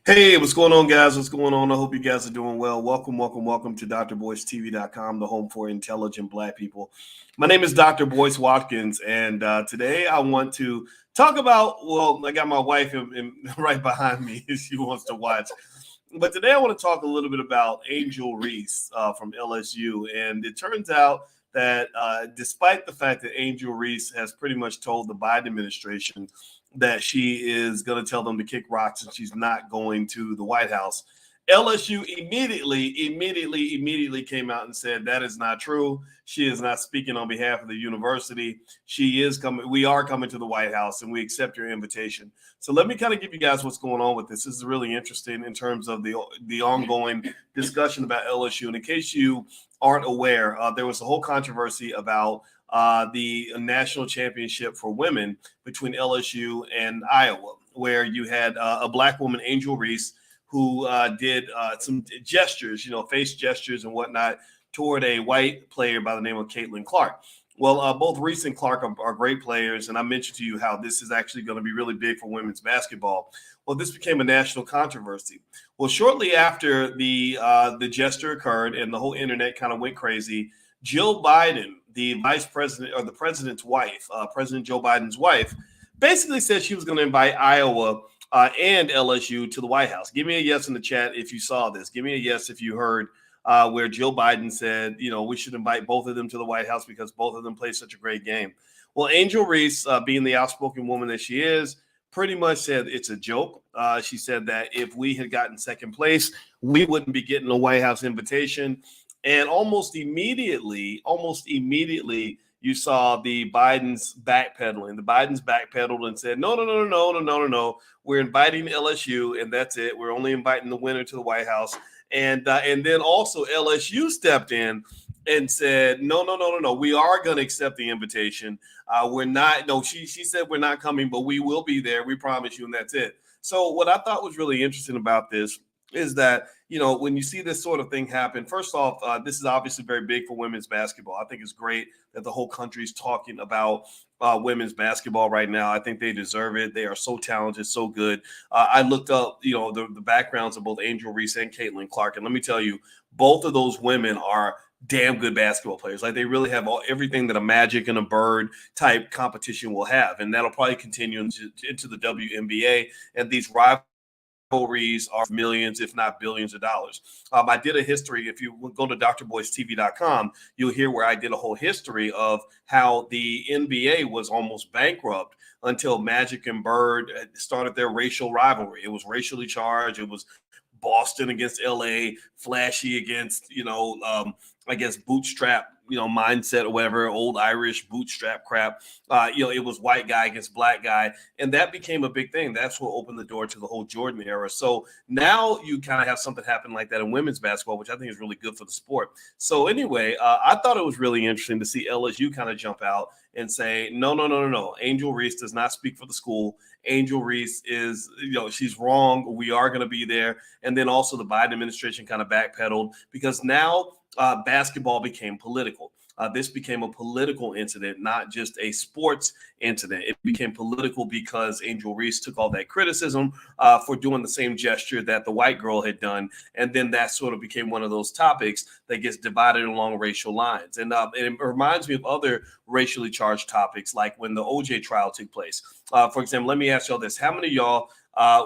Hey, what's going on, guys? What's going on? I hope you guys are doing well. Welcome to drboystv.com, the home for intelligent Black people. My name is Dr. Boyce Watkins, and today I want to talk about, well, I got my wife right behind me. She wants to watch. But today I want to talk a little bit about Angel Reese from LSU. And it turns out that despite the fact that Angel Reese has pretty much told the Biden administration that she is going to tell them to kick rocks and she's not going to the White House, LSU immediately came out and said that is not true. She is not speaking on behalf of the university. She is coming. We are coming to the White House, and we accept your invitation. So let me kind of give you guys what's going on with this. This is really interesting in terms of the ongoing discussion about LSU. And in case you aren't aware, there was a whole controversy about the national championship for women between LSU and Iowa, where you had a Black woman, Angel Reese, who did some gestures, face gestures and whatnot toward a white player by the name of Caitlin Clark. Well, both Reese and Clark are great players, and I mentioned to you how this is actually going to be really big for women's basketball. Well, this became a national controversy. Well, shortly after the gesture occurred and the whole internet kind of went crazy, Jill Biden, the vice president or the president's wife, President Joe Biden's wife, basically said she was going to invite Iowa and LSU to the White House. Give me a yes in the chat if you saw this. Give me a yes if you heard where Jill Biden said, we should invite both of them to the White House because both of them play such a great game. Well, Angel Reese, being the outspoken woman that she is, pretty much said it's a joke. She said that if we had gotten second place, we wouldn't be getting a White House invitation. And almost immediately, you saw the Bidens backpedaling. The Bidens backpedaled and said, no. We're inviting LSU, and that's it. We're only inviting the winner to the White House. And then also LSU stepped in and said, no. We are going to accept the invitation. We're not. No, she said we're not coming, but we will be there. We promise you, and that's it. So what I thought was really interesting about this is that, when you see this sort of thing happen, first off, this is obviously very big for women's basketball. I think it's great that the whole country is talking about women's basketball right now. I think they deserve it. They are so talented, so good. I looked up, the backgrounds of both Angel Reese and Caitlin Clark. And let me tell you, both of those women are damn good basketball players. Like, they really have everything that a Magic and a Bird type competition will have. And that'll probably continue into the WNBA and these rivalries are millions, if not billions of dollars. I did a history. If you go to drboystv.com, you'll hear where I did a whole history of how the NBA was almost bankrupt until Magic and Bird started their racial rivalry. It was racially charged. It was Boston against LA, flashy against, I guess bootstrap, mindset or whatever, old Irish bootstrap crap. It was white guy against black guy. And that became a big thing. That's what opened the door to the whole Jordan era. So now you kind of have something happen like that in women's basketball, which I think is really good for the sport. So anyway, I thought it was really interesting to see LSU kind of jump out and say, no. Angel Reese does not speak for the school. Angel Reese is, she's wrong. We are going to be there. And then also the Biden administration kind of backpedaled because now basketball became political. This became a political incident, not just a sports incident. It became political because Angel Reese took all that criticism for doing the same gesture that the white girl had done. And then that sort of became one of those topics that gets divided along racial lines. And it reminds me of other racially charged topics, like when the OJ trial took place. For example, let me ask y'all this. How many of y'all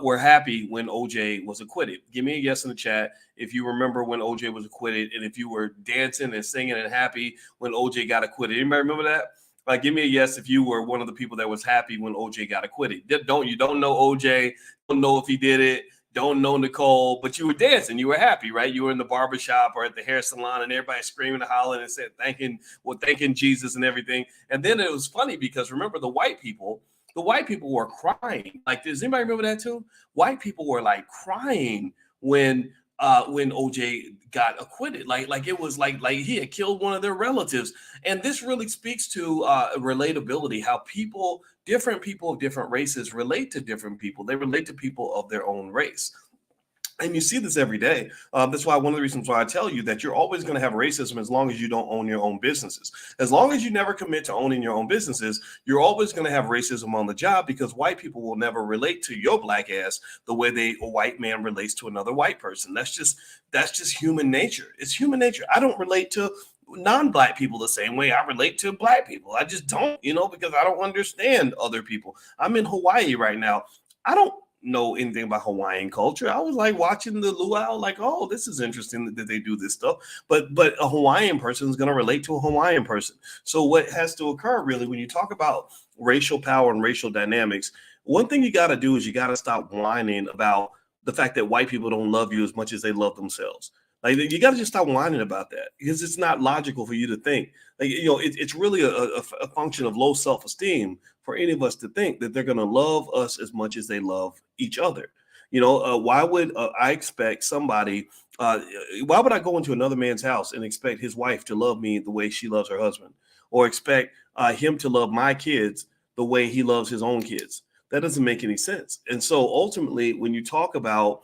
were happy when OJ was acquitted? Give me a yes in the chat if you remember when OJ was acquitted, and if you were dancing and singing and happy when OJ got acquitted. Anybody remember that? Give me a yes if you were one of the people that was happy when OJ got acquitted. You don't know OJ, don't know if he did it, don't know Nicole, but you were dancing, you were happy, right? You were in the barbershop or at the hair salon, and everybody screaming and hollering and said thanking Jesus and everything. And then it was funny because remember the white people were crying. Like, does anybody remember that too? White people were like crying when OJ got acquitted. Like it was like he had killed one of their relatives. And this really speaks to relatability, how different people of different races relate to different people. They relate to people of their own race. And you see this every day. That's why one of the reasons why I tell you that you're always going to have racism as long as you don't own your own businesses. As long as you never commit to owning your own businesses, you're always going to have racism on the job because white people will never relate to your black ass the way a white man relates to another white person. That's just human nature. It's human nature. I don't relate to non-black people the same way I relate to black people. I just don't, because I don't understand other people. I'm in Hawaii right now. I don't know anything about Hawaiian culture. I was like watching the luau, like, oh, this is interesting that they do this stuff. But a Hawaiian person is going to relate to a Hawaiian person. So what has to occur really when you talk about racial power and racial dynamics, one thing you got to do is you got to stop whining about the fact that white people don't love you as much as they love themselves. Like you got to just stop whining about that because it's not logical for you to think. Like it's really a function of low self-esteem for any of us to think that they're going to love us as much as they love each other. Why would I expect somebody? Why would I go into another man's house and expect his wife to love me the way she loves her husband, or expect him to love my kids the way he loves his own kids? That doesn't make any sense. And so ultimately, when you talk about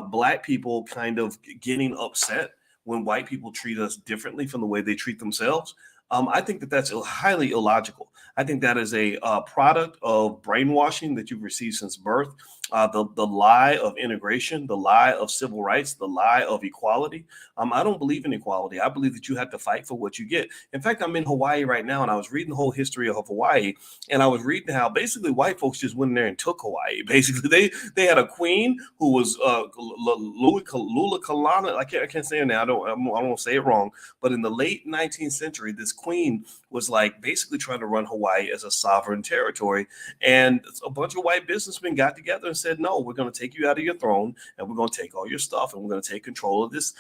black people kind of getting upset when white people treat us differently from the way they treat themselves, I think that that's highly illogical. I think that is a product of brainwashing that you've received since birth, the lie of integration, the lie of civil rights, the lie of equality. I don't believe in equality. I believe that you have to fight for what you get. In fact, I'm in Hawaii right now, and I was reading the whole history of Hawaii, and I was reading how basically white folks just went in there and took Hawaii. Basically, they had a queen who was Lula Kalana. I can't say it now. I don't want to say it wrong. But in the late 19th century, this queen was like basically trying to run Hawaii as a sovereign territory. And a bunch of white businessmen got together and said, no, we're going to take you out of your throne and we're going to take all your stuff and we're going to take control of this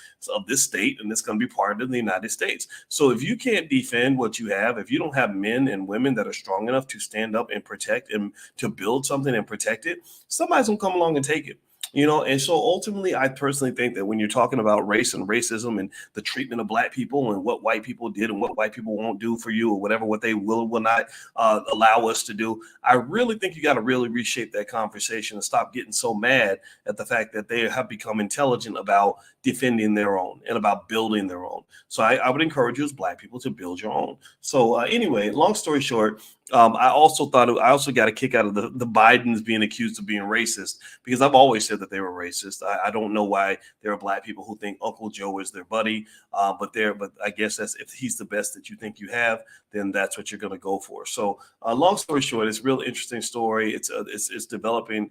state, and it's going to be part of the United States. So if you can't defend what you have, if you don't have men and women that are strong enough to stand up and protect and to build something and protect it, somebody's going to come along and take it. And so ultimately, I personally think that when you're talking about race and racism and the treatment of black people and what white people did and what white people won't do for you or whatever, what they will not allow us to do, I really think you got to really reshape that conversation and stop getting so mad at the fact that they have become intelligent about defending their own and about building their own. So I would encourage you as black people to build your own. So anyway, long story short, I also got a kick out of the Bidens being accused of being racist because I've always said that they were racist. I don't know why there are black people who think Uncle Joe is their buddy, but I guess that's if he's the best that you think you have, then that's what you're going to go for. So long story short, it's a real interesting story. It's developing.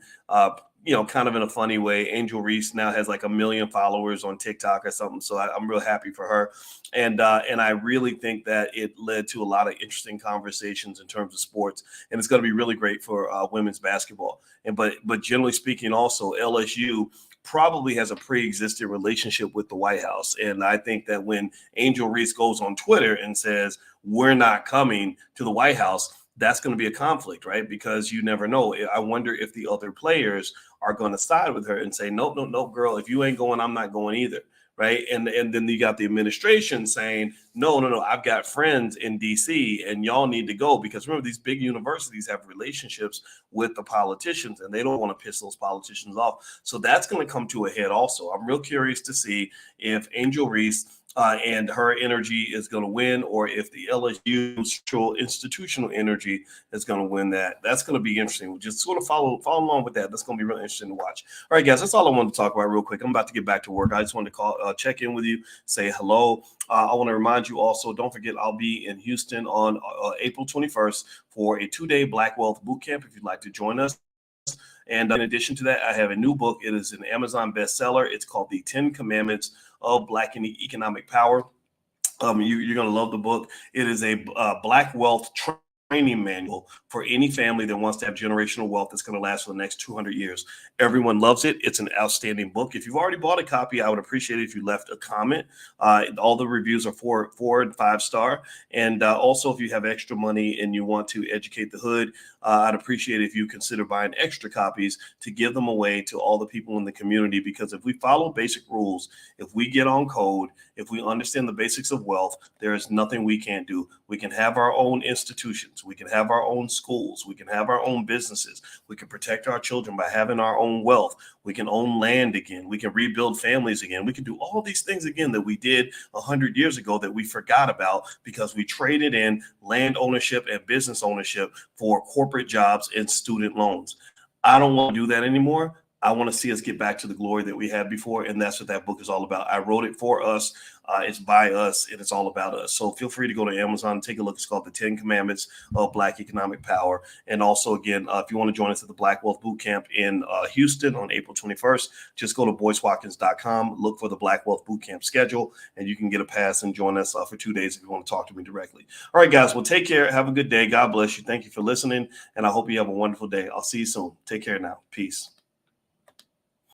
Kind of in a funny way. Angel Reese now has like 1 million followers on TikTok or something. So I'm real happy for her. And I really think that it led to a lot of interesting conversations in terms of sports. And it's going to be really great for women's basketball. But generally speaking, also LSU probably has a pre-existing relationship with the White House. And I think that when Angel Reese goes on Twitter and says, we're not coming to the White House, that's going to be a conflict, right? Because you never know. I wonder if the other players are going to side with her and say, nope, girl, if you ain't going, I'm not going either, right? And then you got the administration saying, no, I've got friends in DC and y'all need to go, because remember, these big universities have relationships with the politicians and they don't want to piss those politicians off. So that's going to come to a head also. I'm real curious to see if Angel Reese and her energy is going to win, or if the LSU institutional energy is going to win that. That's going to be interesting. We'll just sort of follow along with that. That's going to be really interesting to watch. All right, guys, that's all I wanted to talk about real quick. I'm about to get back to work. I just wanted to check in with you, say hello. I want to remind you also, don't forget, I'll be in Houston on April 21st for a 2-day Black Wealth Bootcamp if you'd like to join us. And in addition to that, I have a new book. It is an Amazon bestseller. It's called The 10 Commandments of Black and Economic Power. You're going to love the book. It is a Black Wealth training manual for any family that wants to have generational wealth that's going to last for the next 200 years. Everyone loves it. It's an outstanding book. If you've already bought a copy, I would appreciate it if you left a comment. All the reviews are 4 and 5 star. And also, if you have extra money and you want to educate the hood, I'd appreciate it if you consider buying extra copies to give them away to all the people in the community. Because if we follow basic rules, if we get on code, if we understand the basics of wealth, there is nothing we can't do. We can have our own institutions. unions. We can have our own schools. We can have our own businesses. We can protect our children by having our own wealth. We can own land again. We can rebuild families again. We can do all these things again that we did 100 years ago that we forgot about because we traded in land ownership and business ownership for corporate jobs and student loans. I don't want to do that anymore. I want to see us get back to the glory that we had before. And that's what that book is all about. I wrote it for us. It's by us, and it's all about us. So feel free to go to Amazon and take a look. It's called The 10 Commandments of Black Economic Power. And also, again, if you want to join us at the Black Wealth Boot Camp in Houston on April 21st, just go to boycewatkins.com, look for the Black Wealth Boot Camp schedule, and you can get a pass and join us for 2 days if you want to talk to me directly. All right, guys. Well, take care. Have a good day. God bless you. Thank you for listening, and I hope you have a wonderful day. I'll see you soon. Take care now. Peace.